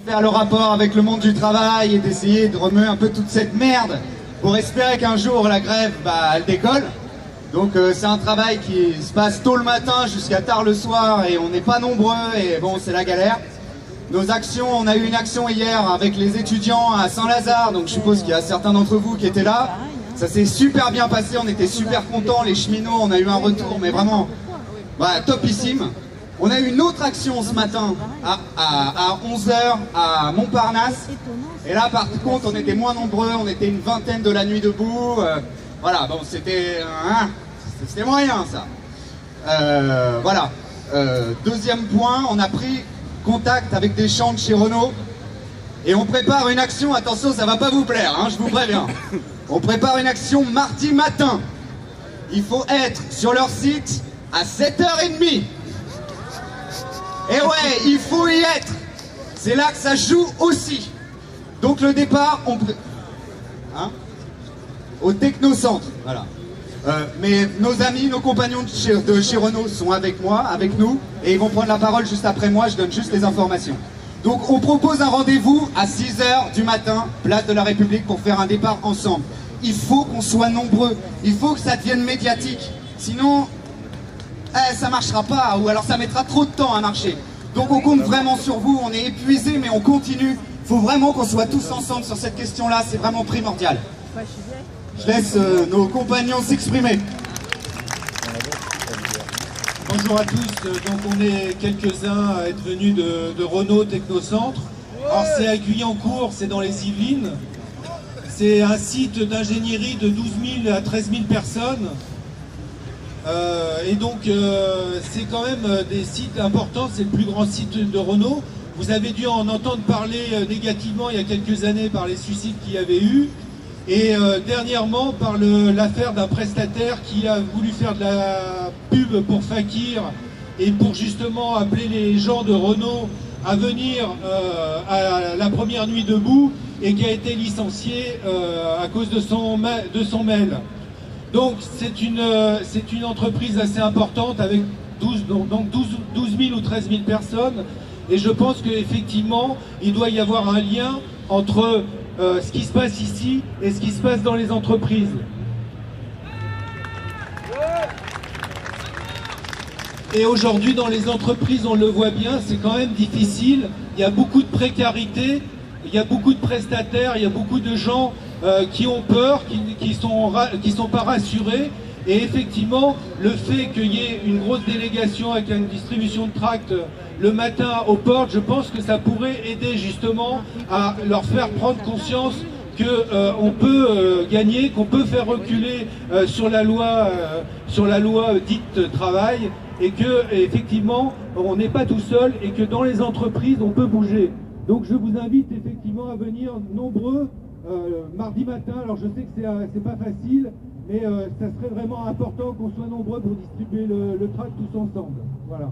Faire le rapport avec le monde du travail et d'essayer de remuer un peu toute cette merde pour espérer qu'un jour la grève, elle décolle. Donc c'est un travail qui se passe tôt le matin jusqu'à tard le soir et on n'est pas nombreux et bon, c'est la galère. Nos actions, on a eu une action hier avec les étudiants à Saint-Lazare, donc je suppose qu'il y a certains d'entre vous qui étaient là. Ça s'est super bien passé, on était super contents, les cheminots, on a eu un retour, mais vraiment topissime. On a eu une autre action ce matin à 11 h à Montparnasse. Et là, par contre, on était moins nombreux, on était une vingtaine de la nuit debout. Voilà, bon, c'était moyen ça. Voilà. Deuxième point, on a pris contact avec des gens de chez Renault. Et on prépare une action, attention, ça va pas vous plaire, hein, je vous préviens. On prépare une action mardi matin. Il faut être sur leur site à 7h30. Et ouais, il faut y être. C'est là que ça joue aussi. Donc le départ, au Technocentre, voilà. Mais nos amis, nos compagnons de chez Renault sont avec moi, avec nous, et ils vont prendre la parole juste après moi, je donne juste les informations. Donc on propose un rendez-vous à 6 h du matin, place de la République, pour faire un départ ensemble. Il faut qu'on soit nombreux, il faut que ça devienne médiatique, sinon ça marchera pas, ou alors ça mettra trop de temps à marcher. Donc on compte vraiment sur vous, on est épuisés mais on continue. Il faut vraiment qu'on soit tous ensemble sur cette question-là, c'est vraiment primordial. Je laisse nos compagnons s'exprimer. Bonjour à tous, donc on est quelques-uns à être venus de Renault Technocentre. Alors c'est à Guyancourt, c'est dans les Yvelines. C'est un site d'ingénierie de 12 000 à 13 000 personnes. Et donc c'est quand même des sites importants, c'est le plus grand site de Renault. Vous avez dû en entendre parler négativement il y a quelques années par les suicides qu'il y avait eu. Et dernièrement par l'affaire d'un prestataire qui a voulu faire de la pub pour Fakir et pour justement appeler les gens de Renault à venir à la première nuit debout et qui a été licencié à cause de son mail. Donc c'est une entreprise assez importante avec 12 000 ou 13 000 personnes et je pense qu'effectivement il doit y avoir un lien entre ce qui se passe ici et ce qui se passe dans les entreprises. Et aujourd'hui dans les entreprises, on le voit bien, c'est quand même difficile, il y a beaucoup de précarité, il y a beaucoup de prestataires, il y a beaucoup de gens qui ont peur, qui sont pas rassurés. Et effectivement, le fait qu'il y ait une grosse délégation avec une distribution de tracts le matin aux portes, je pense que ça pourrait aider justement à leur faire prendre conscience qu'on peut gagner, qu'on peut faire reculer sur la loi dite travail, et que effectivement on n'est pas tout seul et que dans les entreprises on peut bouger. Donc je vous invite effectivement à venir nombreux mardi matin. Alors je sais que c'est pas facile, mais ça serait vraiment important qu'on soit nombreux pour distribuer le tract tous ensemble. Voilà.